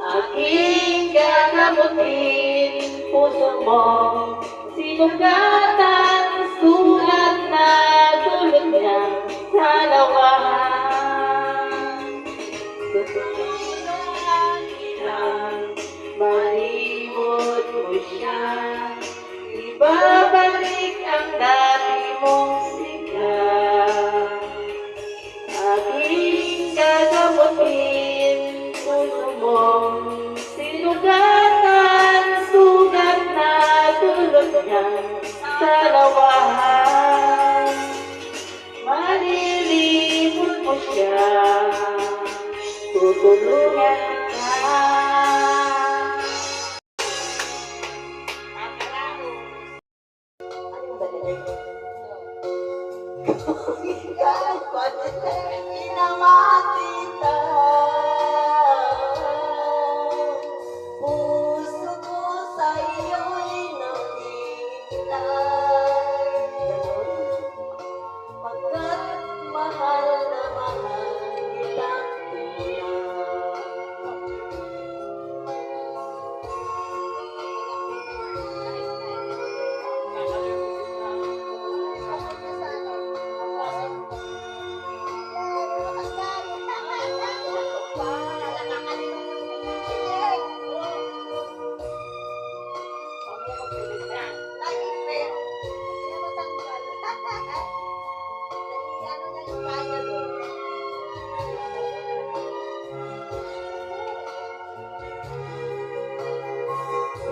Aking gagamutin, puso mo sinugatan, sulat na dulot niya sa lawahan. Tutulungan kitang malimot mo siya, ibabalik ang dati mong sigla. Aking gagamutin, puso mong sinugatan, sugat na dulot niya sa lawahan. Malilimot mo siya, tutulungan ka. Puso ko sa'yo'y nakitay, pagkat mahal na mahal kitang tunay.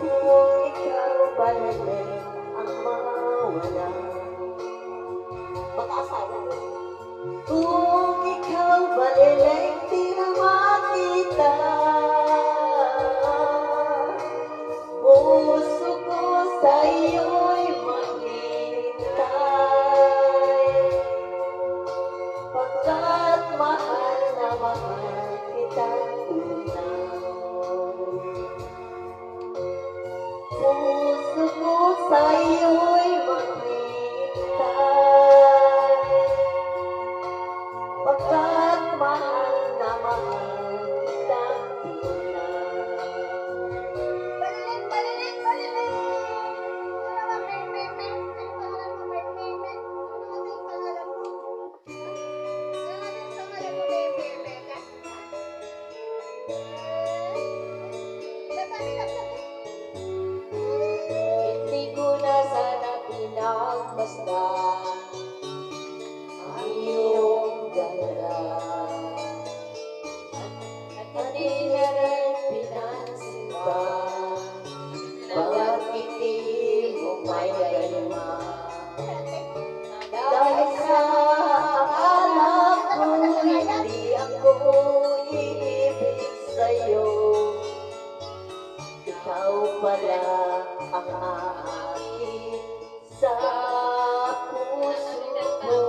Kung ikaw balik ang mawala, mag-asawa mo. Kung ikaw balik di na makita, puso ko sa'yo'y maghihintay, pagkat mahal na mahal kitang tunay. Puso ko sa'yo'y maghihintay, pagkat mahal na mahal kitang tunay. Baliling, baliling, baliling! Hindi ko na sana pinagmasdan ang iyong ganda, at hindi na rin pinansin pa bawat ngiti mo may galima. Dahil sa akala ko hindi ako iibig sa'yo, ikaw pala ang aakit sa puso ko.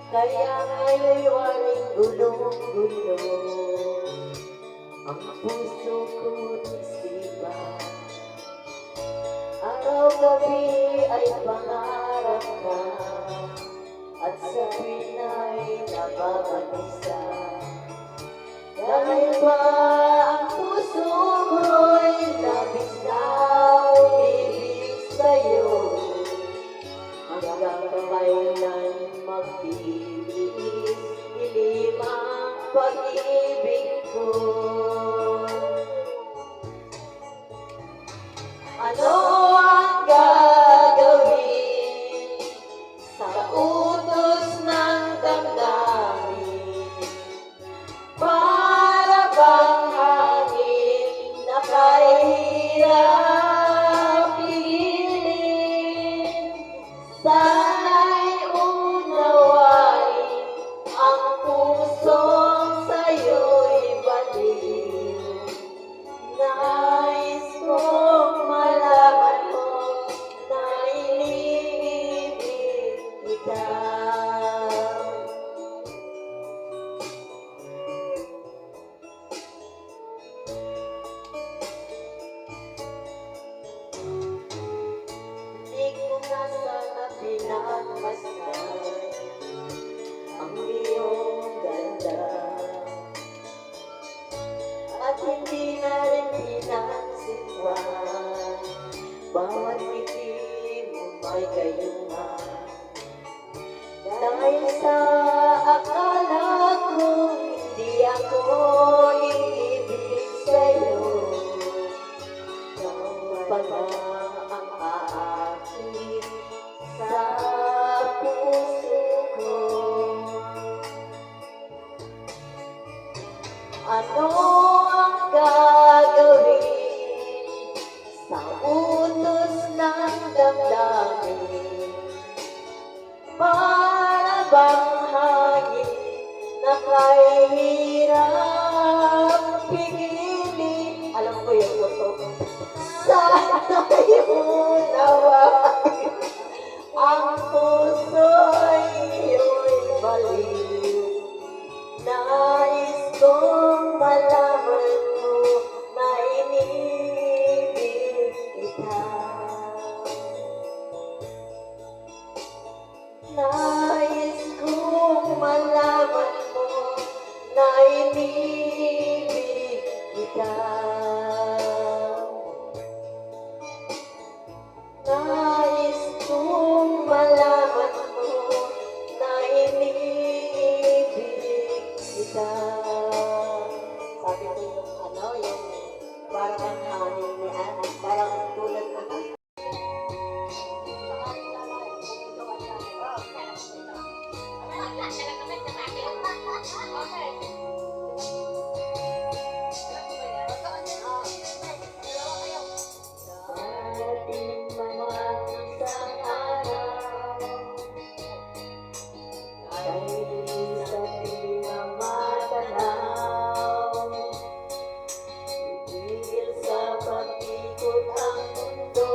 Kaya ngayon'y waring gulong-gulo ang puso ko't isipan. Araw-gabi ay pangarap ka, at sa pinay nababanisa. Dahil ba ang puso ko'y labis na umibig sa'yo, hanggang kailan magtitiis dilim ang pag-ibig ko. Ano ang gagawin sa utos ng damdamin? Para bang hangin na kahirap pigilin? Sana'y unawain ang pusong sa'yo'y balik. Nais kong malaman mo na iniibig kita. Hindi ko na sana may gayungan. Dahil sa akala ko hindi ako iibig sa'yo, ikaw pala ang aakit sa puso ko. Ano ang gagawin sa utos ng damdamin? Para bang hangin na kahirap pigilin? Alam ko yung tutok. Sana'y unawain ang puso'y iyong baliw. Nais kong malaman mo na inibig kita. Nais kong malaman mo na inibig kita. Nais kong malaman mo na inibig kita. Sabi ko yung yung parang ang hangin ni Anne, parang tulad na ating mga isang araw ay sa di na matanaw. Tigil sa pag-ikot ang mundo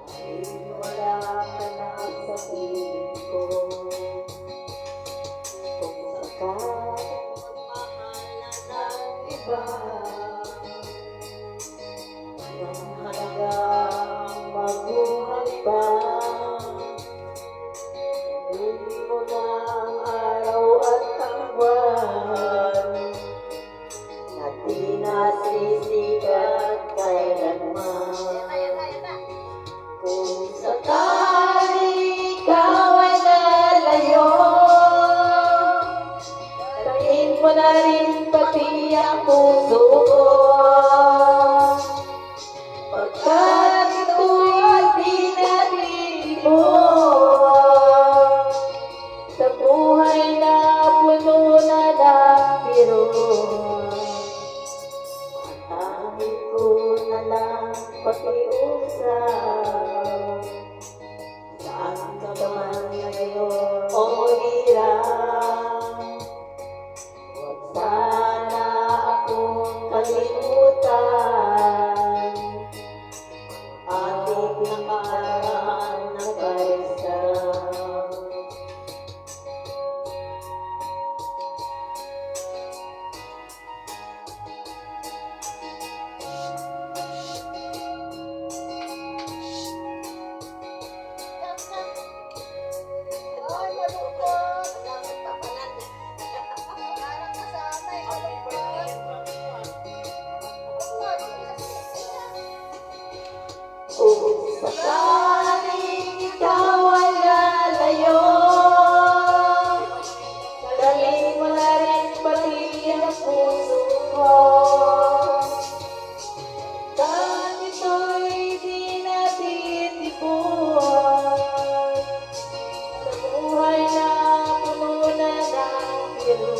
dahil wala ka na sa piling ko. Kung sakaling magmahal ng iba, ang hanggang mabuhay pa, gawin mo na ang araw at ang buwan na di nasisikat kailanman. Kung sakaling ikaw ay lalayo, tangin mo na rin pati ang puso ko. Pagkat ito'y di natitibok sa buhay na puno na ng biro, ang tanging ko na lang pakiusap. Saan ka man ngayon o hirap, huwag sana akong kalimutan. Ating nakaraan na paisang ay, malungkot! Parang kasama yung kung sakaling ikaw ay lalayo, dalhin mo na rin pati ang puso ko. Kahit ito'y di natitibok sa buhay na puno na ng biro,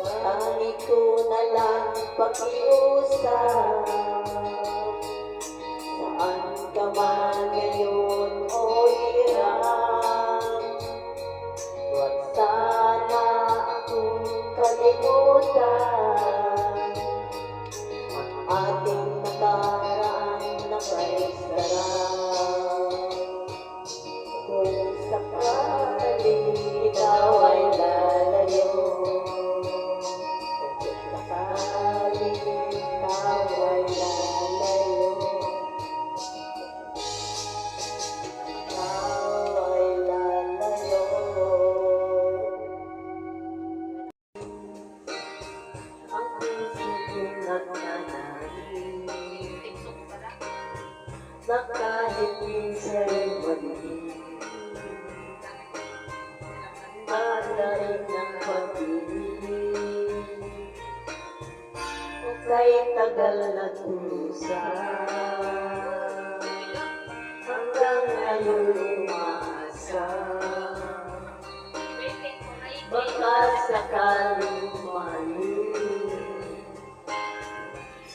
tanging ko na lang pakiusap. Saan ka man ngayon o hirap, huwag sana akong kalimutan. Ang ating nakaraan na may sarap. Kung sakaling ikaw ay lalayo, kung sakaling ikaw ay lalayo, ang puso kong nagmamahal. na kahit minsa'y mali. Malain ng pag-ibig, kay tagal na tusa, hanggang ngayon umaasa. Baka sakaling mali,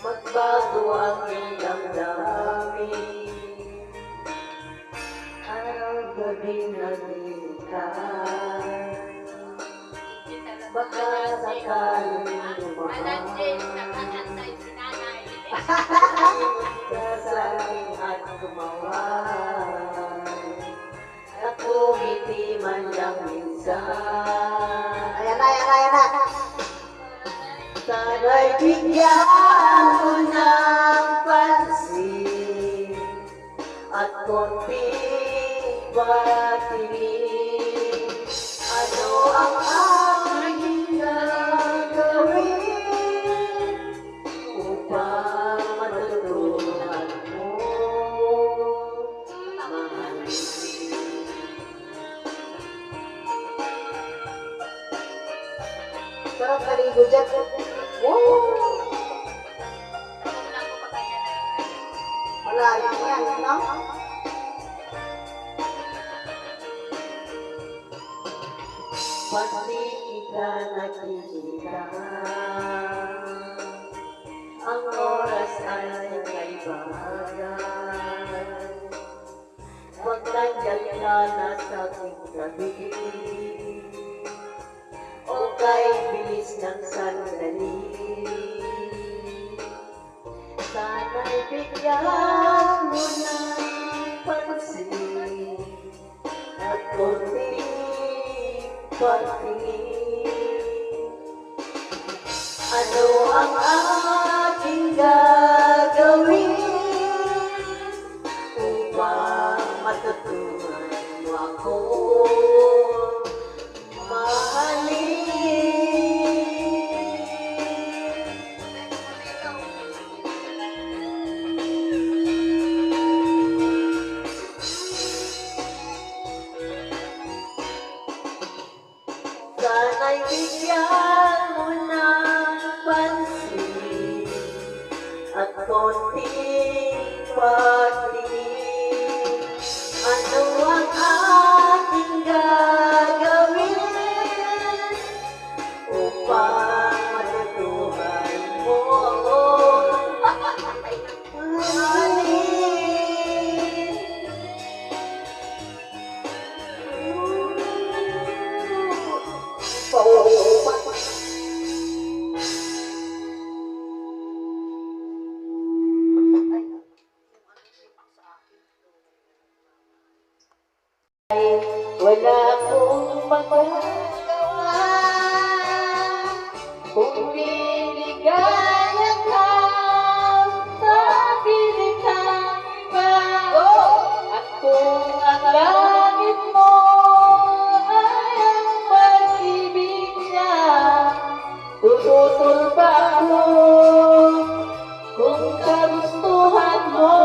magbago ang iyong damdamin. Araw-gabi naghihintay, baka sakaling lumabas. Sasaling at kumaway, at kumiti man lang minsan. Ayan na. Sana'y bigyan mo ng pansin at konting pagtingin. Ano ang aking gagawin upang matutunan mo mahalin? Sarap kaligo dyan. Wow! Malayo yan, no? Pati kita nakikita, ang oras ay kaibagan. Magtanggal ka na sa aking gabi, o kay bilis ng sandali. Sana'y bigyan mo ng pansin at konting pagtingin. Ano ang aking gagawin upang matutunan mo ako mahalin? Sana'y bigyan mo ng pansin at konting pagtingin. Ano ang aking gagawin upang matutuhan mo ako mahalin? Wala akong magagawa kung liligaya ka sa pilitan iba. At kung ang langit mo ay ang pag-ibig niya, tututol ba ako kung kagustuhan mo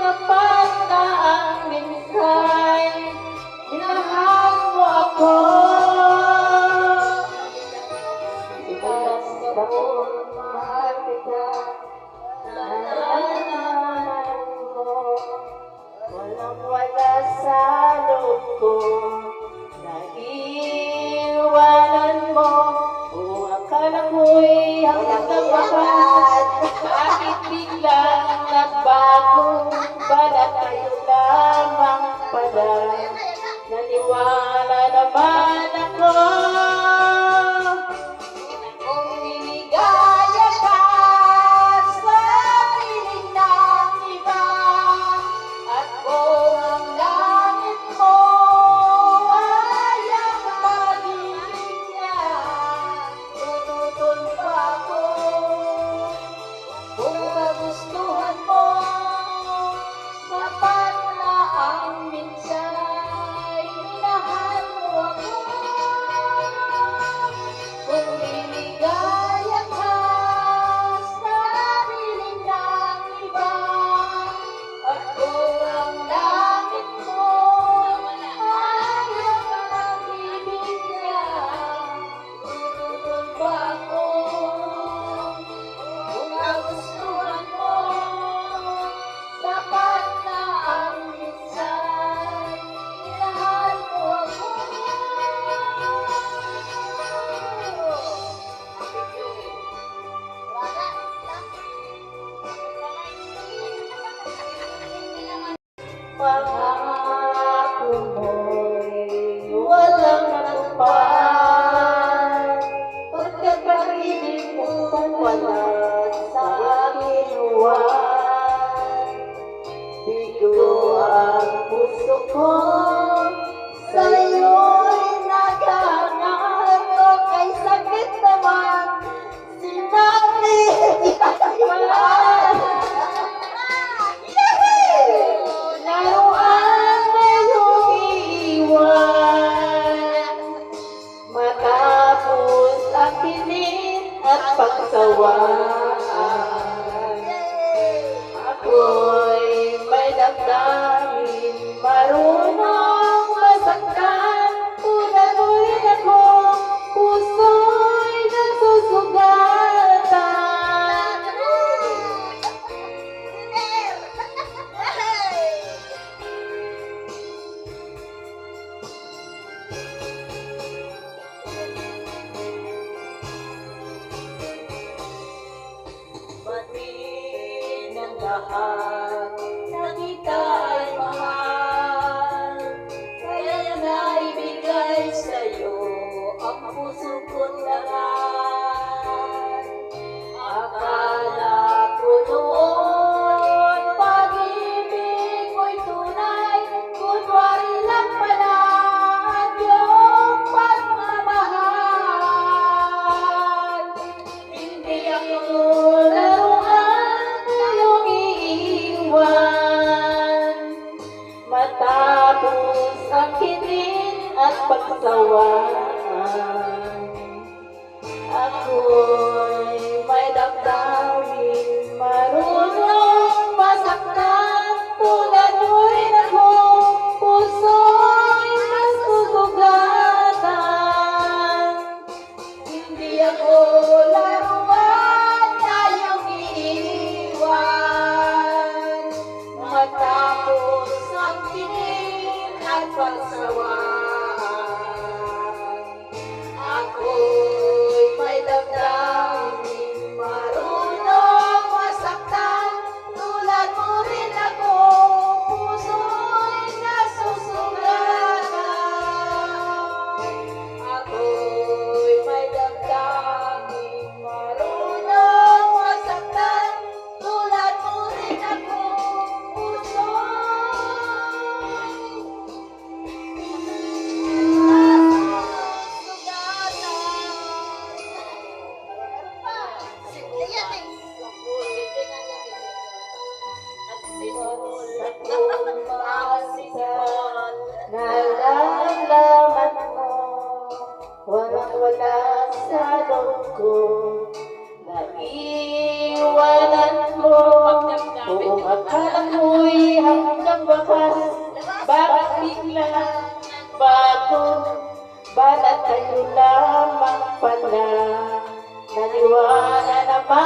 kapag na ang minsan minahal mo ako? pangako mo'y walang natupad. Pagkat pag-ibig mo wala sa aking uwan. Bigo ang puso ko, sa'yo'y naghahanap. Kay sakit naman, sinabi Laruan na iyong iiwan matapos akinin at pagsawaan. Ako'y may damdamin, marunong masaktan. Tulad mo'y ako, puso'y nagsusugatan. Batiin ang lahat na kita ay mahal. Kaya naibigay sa'yo ang puso ko't lahat. Akala ko noon pag-ibig mo'y tunay, kunwari lang pala ang iyong pagmamahal. Hindi ako Laruan na iyong iiwan matapos akinin at pagsawaan. Ako'y may damdamin, marunong masaktan. Tulad mo'y ako, puso'y nasusugatan. Hindi ako laruan na iyong iiwan matapos ang tingin at pagsawaan. Ako'y may damdamin, marunong masaktan. Tulad mo rin ako, puso'y nasusugatan. Ako'y may damdamin, marunong masaktan. Tulad mo rin ako, Nalalaman mo, walang-wala sa loob ko. Naiiwanan mo, buong akala ko'y hanggang wakas. Bakit bigla bago, balat kayo lamang pala. Naniwala naman